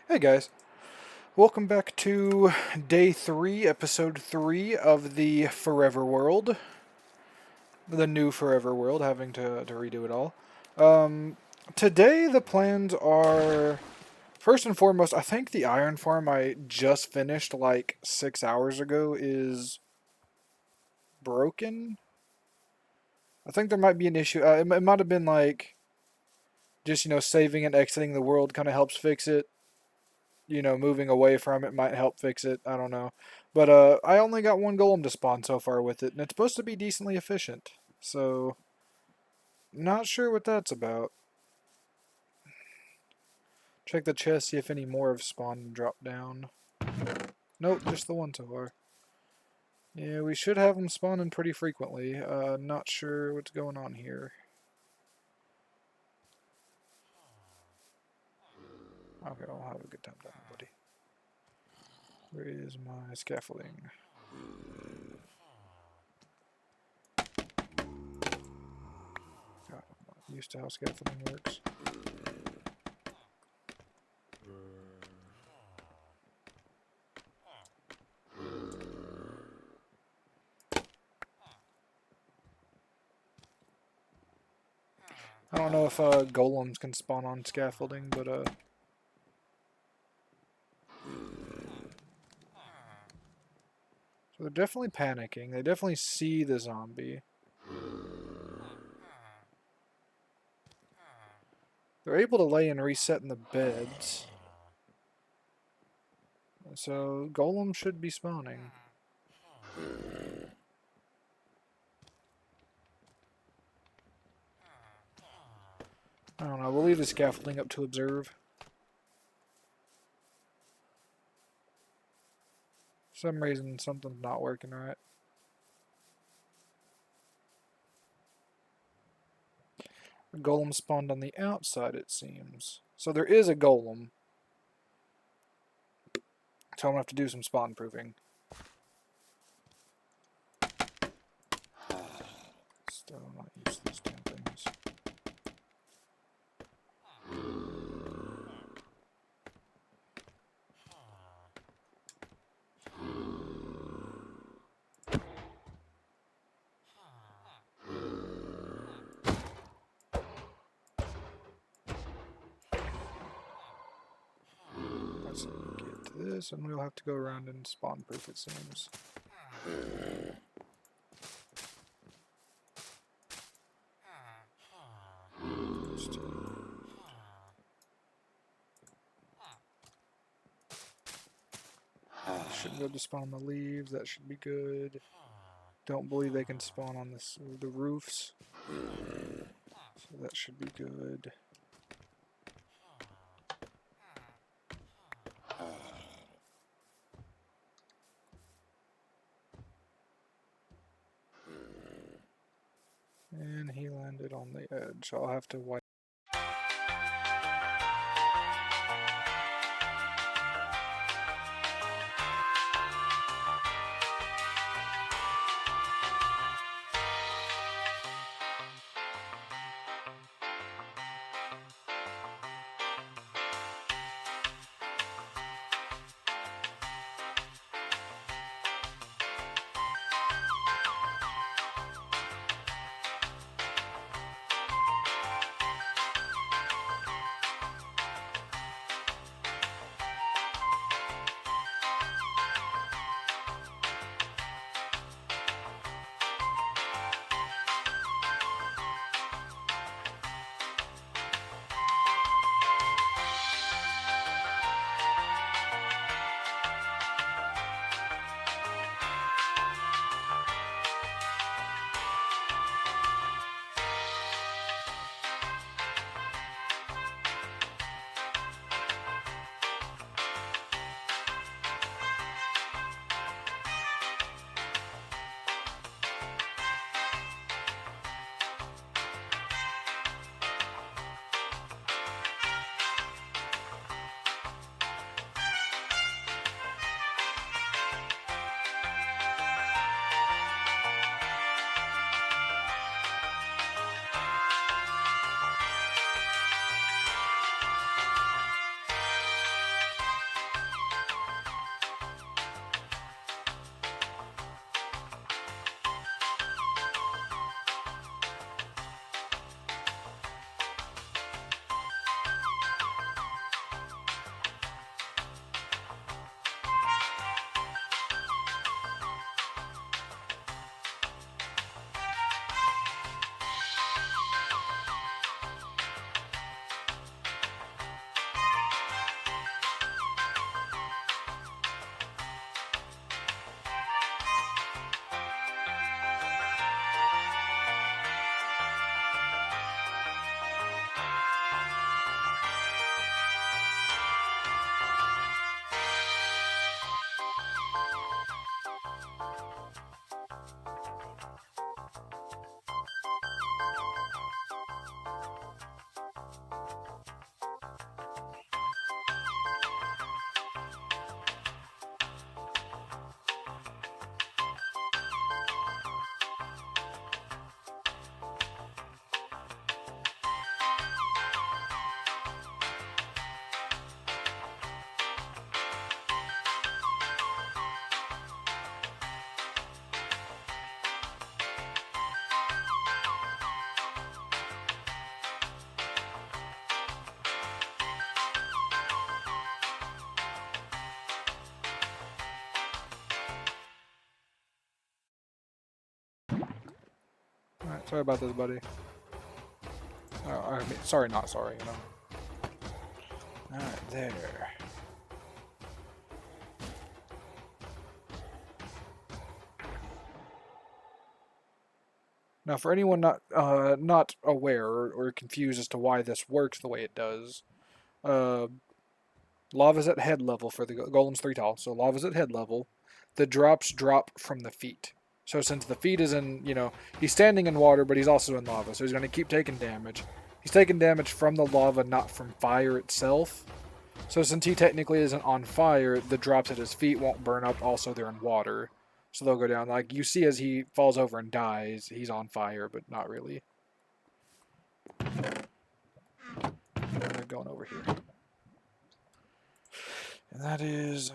Hey guys, welcome back to day 3, episode 3 of the Forever World. The new Forever World, having to redo it all. Today the plans are, first and foremost, I think the iron farm I just finished like 6 hours ago is broken. I think there might be an issue. It might have been like, just, saving and exiting the world kind of helps fix it. Moving away from it might help fix it. I don't know. But I only got one golem to spawn so far with it, and it's supposed to be decently efficient. So, not sure what that's about. Check the chest, see if any more have spawned and dropped down. Nope, just the one so far. Yeah, we should have them spawning pretty frequently. Not sure what's going on here. Okay, I'll have a good time down, buddy. Where is my scaffolding? God, I'm not used to how scaffolding works. I don't know if golems can spawn on scaffolding, but so they're definitely panicking. They definitely see the zombie. They're able to lay and reset in the beds. So golem should be spawning. I don't know. We'll leave the scaffolding up to observe. For some reason, something's not working right. The golem spawned on the outside, it seems. So there is a golem. So I'm going to have to do some spawn proofing. Still not used to these damn things. Let's get to this, and we'll have to go around and spawn proof, it seems. Should be able to spawn the leaves. That should be good. Don't believe they can spawn on the roofs. So that should be good. And he landed on the edge. I'll have to wipe. Alright, sorry about this, buddy. I mean, sorry, not sorry, you know. Alright, there. Now, for anyone not aware or confused as to why this works the way it does, lava's at head level for the golem's 3 tall, so lava's at head level. The drops drop from the feet. So since the feet is in, he's standing in water, but he's also in lava, so he's going to keep taking damage. He's taking damage from the lava, not from fire itself. So since he technically isn't on fire, the drops at his feet won't burn up. Also, they're in water, so they'll go down. Like you see as he falls over and dies, he's on fire, but not really. We're going over here. And that is...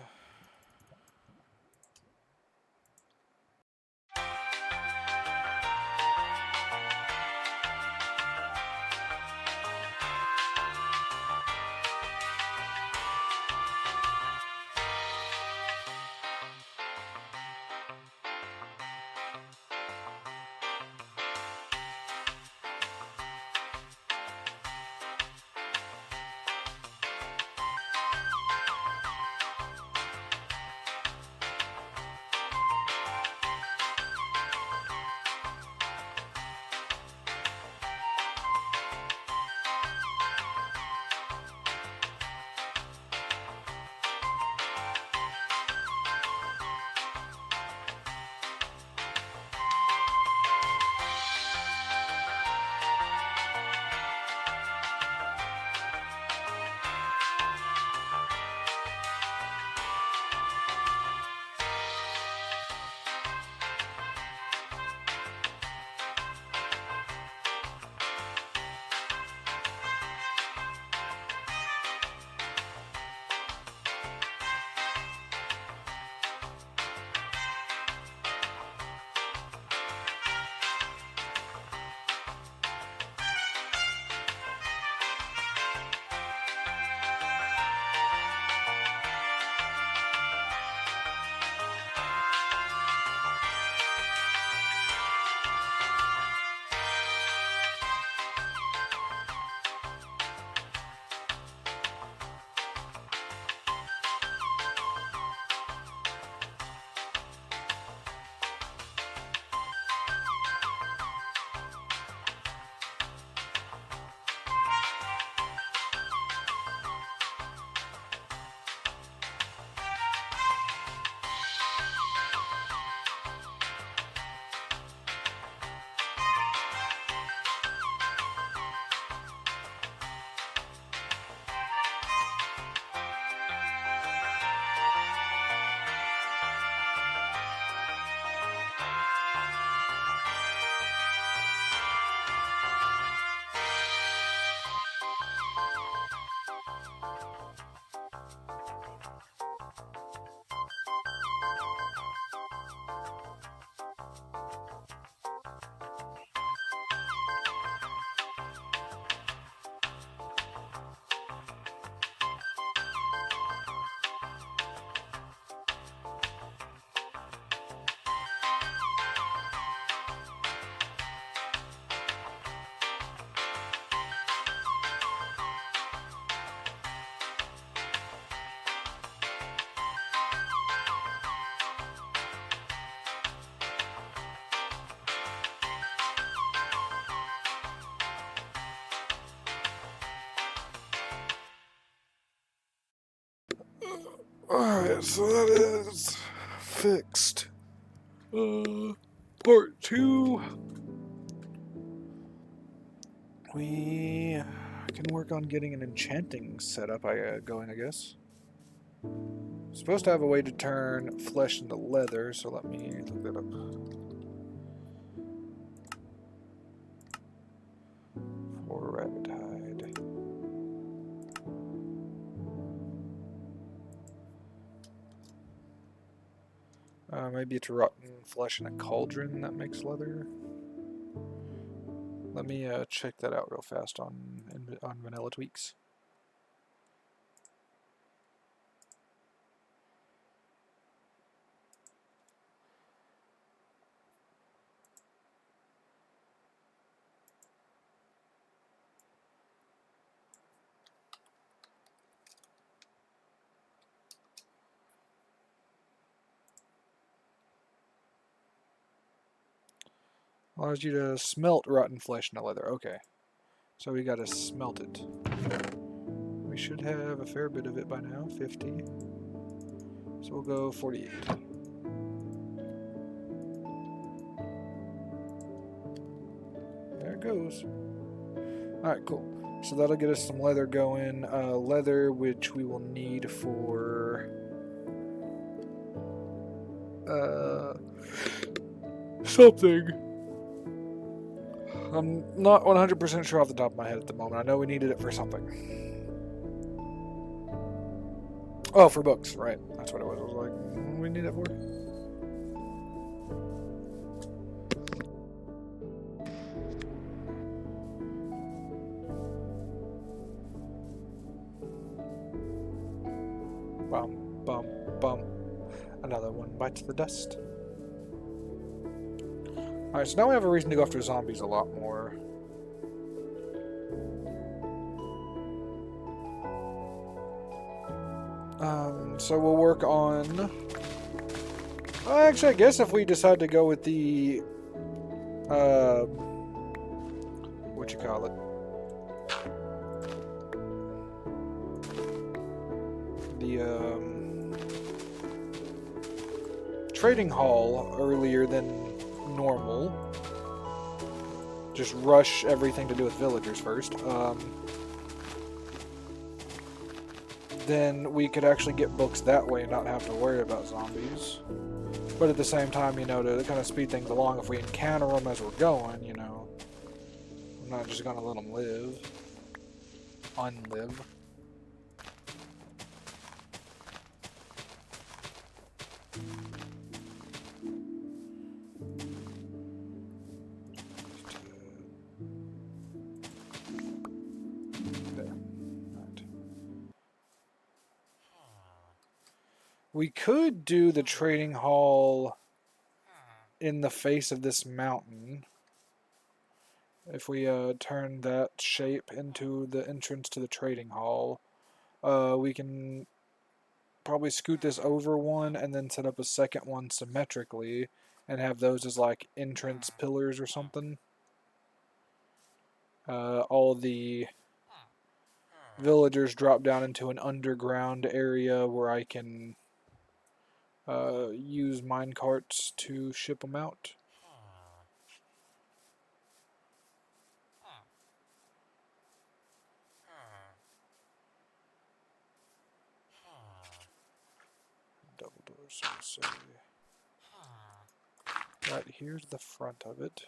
Alright, so that is fixed. Part 2. We can work on getting an enchanting setup going, I guess. Supposed to have a way to turn flesh into leather, so let me look that up. For rabbit hide. Maybe it's rotten flesh in a cauldron that makes leather. Let me check that out real fast on Vanilla Tweaks. Allows you to smelt rotten flesh into leather. Okay. So we gotta smelt it. We should have a fair bit of it by now. 50. So we'll go 48. There it goes. Alright, cool. So that'll get us some leather going. Leather, which we will need for... something. I'm not 100% sure off the top of my head at the moment. I know we needed it for something. Oh, for books, right. That's what it was. I was like, what do we need it for? Bum, bum, bum. Another one bites the dust. Alright, so now we have a reason to go after zombies a lot more. So we'll work on... actually, I guess if we decide to go with the... what you call it? The, trading hall earlier than normal. Just rush everything to do with villagers first. Then we could actually get books that way and not have to worry about zombies. But at the same time, you know, to kind of speed things along, if we encounter them as we're going, you know, I'm not just gonna let them live. Unlive. We could do the trading hall in the face of this mountain. If we turn that shape into the entrance to the trading hall, we can probably scoot this over one and then set up a second one symmetrically and have those as like entrance pillars or something. All the villagers drop down into an underground area where I can use mine carts to ship them out. Double doors, so we'll say right here's the front of it.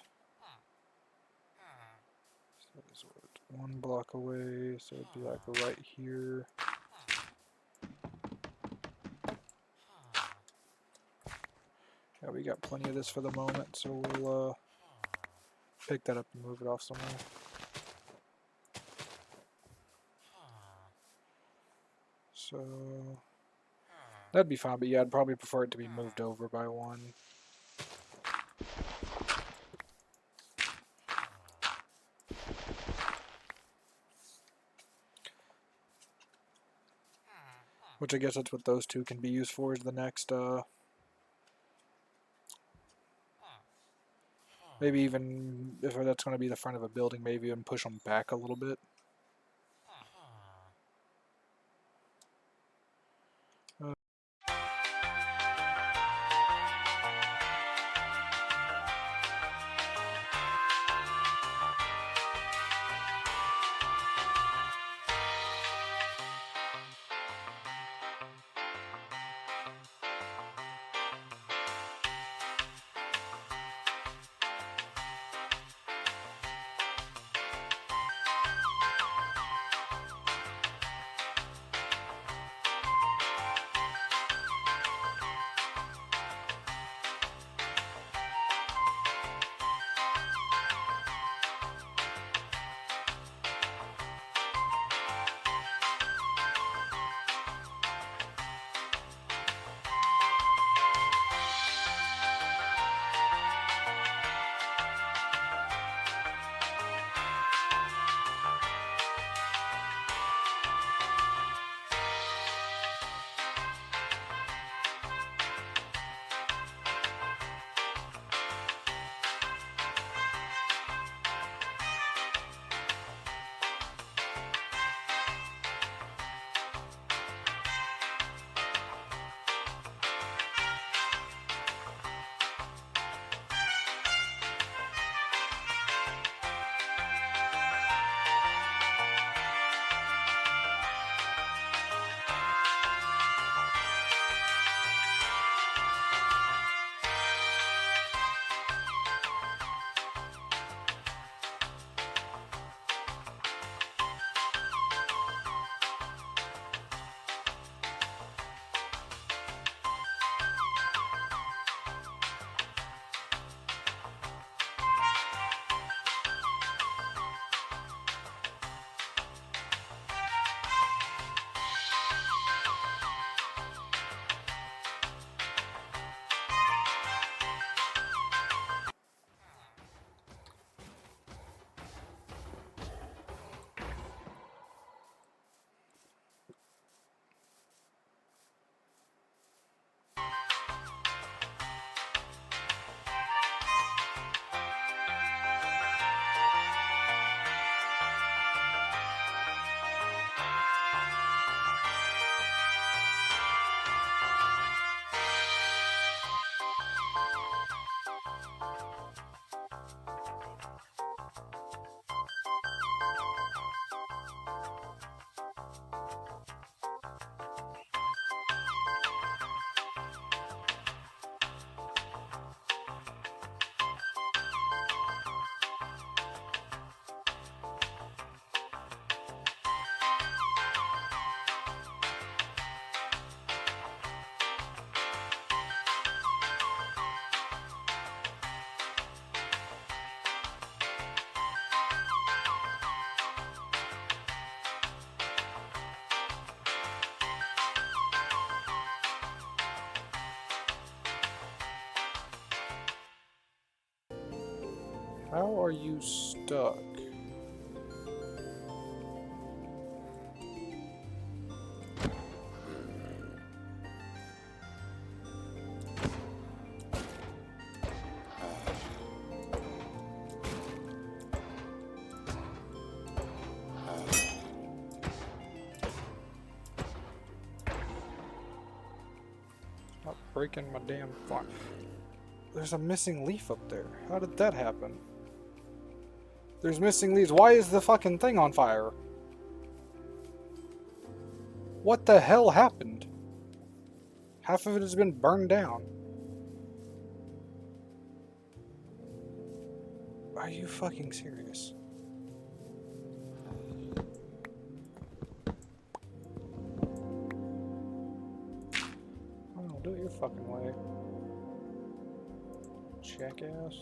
So it's one block away, so it'd be like right here. Yeah, we got plenty of this for the moment, so we'll pick that up and move it off somewhere. So that'd be fine, but yeah, I'd probably prefer it to be moved over by one. Which I guess that's what those two can be used for, is the next, maybe even, if that's going to be the front of a building, maybe even push them back a little bit. How are you stuck? Not breaking my damn farm. There's a missing leaf up there. How did that happen? There's missing leaves. Why is the fucking thing on fire? What the hell happened? Half of it has been burned down. Are you fucking serious? Oh, do it your fucking way. Jackass.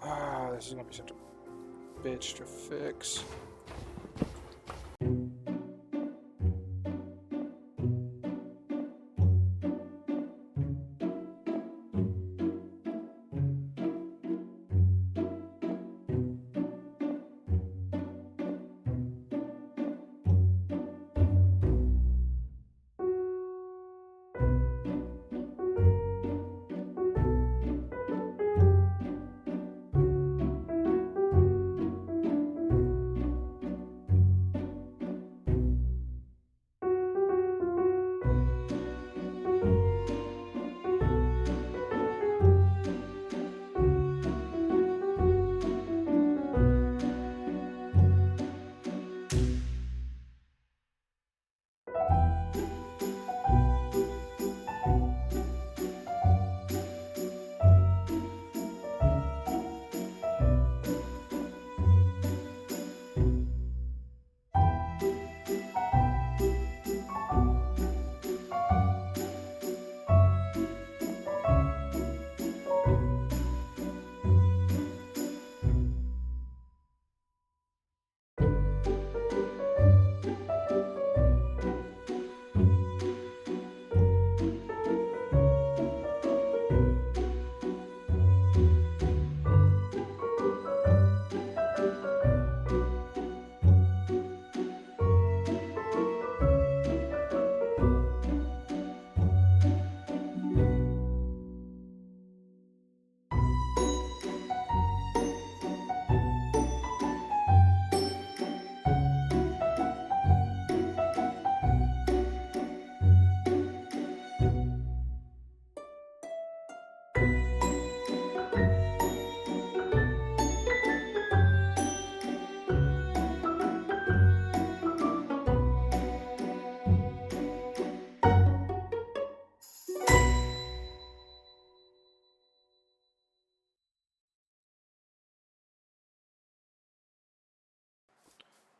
Ah, this is gonna be such a bitch to fix.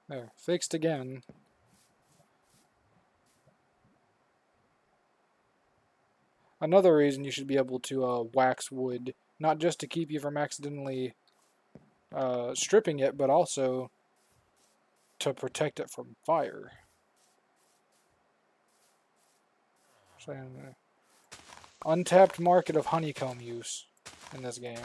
There, fixed again. Another reason you should be able to wax wood, not just to keep you from accidentally stripping it, but also to protect it from fire. So, untapped market of honeycomb use in this game.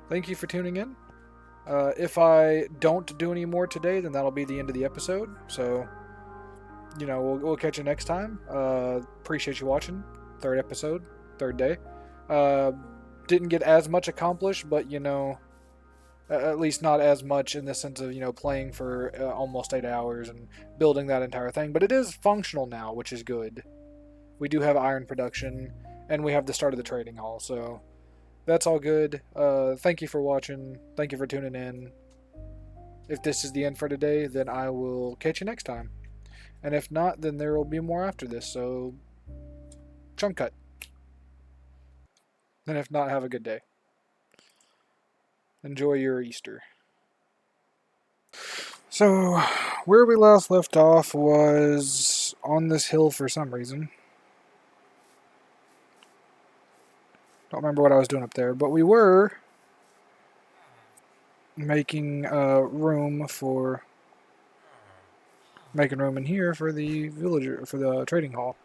thank you for tuning in. If I don't do any more today, then that'll be the end of the episode. So, we'll catch you next time. Appreciate you watching. Third episode, third day. Didn't get as much accomplished, but at least not as much in the sense of playing for almost 8 hours and building that entire thing. But it is functional now, which is good. We do have iron production, and we have the start of the trading hall. So that's all good. Thank you for watching. Thank you for tuning in. If this is the end for today, then I will catch you next time. And if not, then there will be more after this. So, chunk cut. And if not, have a good day. Enjoy your Easter. So, where we last left off was on this hill for some reason. Don't remember what I was doing up there, but we were making room in here for the villager, for the trading hall.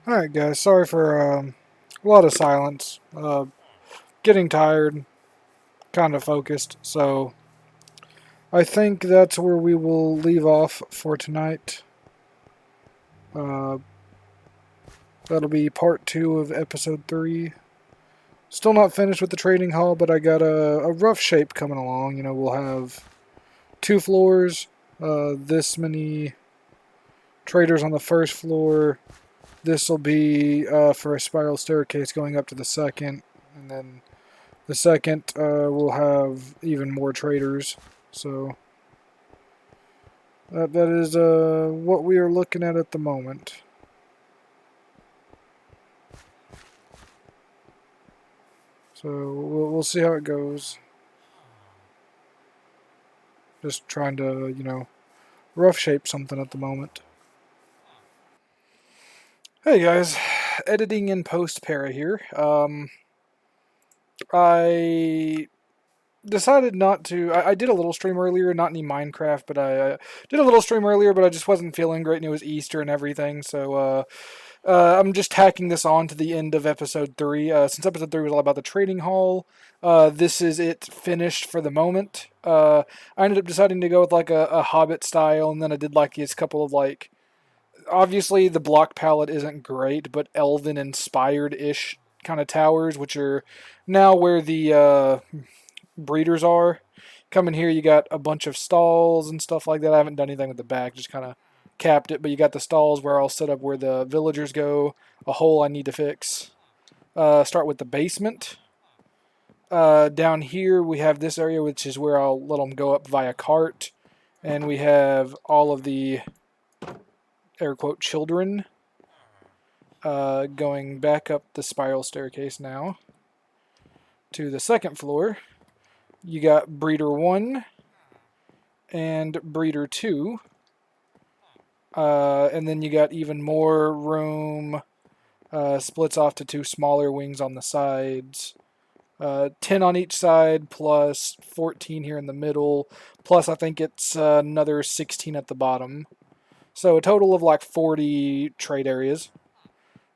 Alright, guys, sorry for a lot of silence. Getting tired, kind of focused, so I think that's where we will leave off for tonight. Uh, that'll be part 2 of episode 3. Still not finished with the trading hall, but I got a rough shape coming along. You know, we'll have 2 floors, this many traders on the first floor. This will be for a spiral staircase going up to the second, and then the second will have even more traders. So that is what we are looking at the moment. So we'll see how it goes. Just trying to, you know, rough shape something at the moment. Hey guys, editing in post para here. I decided not to. I did a little stream earlier, not any Minecraft, but I did a little stream earlier, but I just wasn't feeling great, and it was Easter and everything. So I'm just tacking this on to the end of episode 3. Since episode 3 was all about the trading hall, this is it finished for the moment. I ended up deciding to go with like a Hobbit style, and then I did like these couple of like. Obviously, the block palette isn't great, but elven inspired ish kind of towers, which are now where the breeders are. Come in here, you got a bunch of stalls and stuff like that. I haven't done anything with the back, just kind of capped it. But you got the stalls where I'll set up where the villagers go. A hole I need to fix. Start with the basement. Down here we have this area, which is where I'll let them go up via cart. And we have all of the air quote children going back up the spiral staircase now to the second floor. You got breeder 1 and breeder 2. And then you got even more room. Splits off to 2 smaller wings on the sides. 10 on each side plus 14 here in the middle. Plus I think it's another 16 at the bottom. So a total of like 40 trade areas.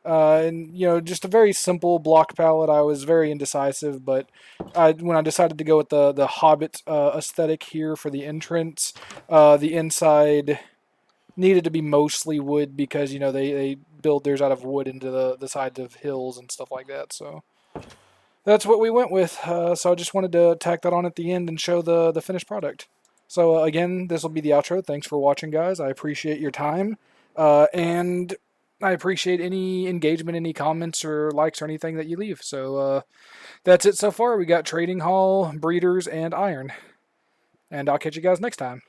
And you know, just a very simple block palette. I was very indecisive, but when I decided to go with the Hobbit aesthetic here for the entrance, the inside needed to be mostly wood because you know they build theirs out of wood into the sides of hills and stuff like that. So that's what we went with. So I just wanted to tack that on at the end and show the finished product. So again, this will be the outro. Thanks for watching, guys. I appreciate your time, and I appreciate any engagement, any comments or likes or anything that you leave. So that's it so far. We got Trading Hall, Breeders, and Iron. And I'll catch you guys next time.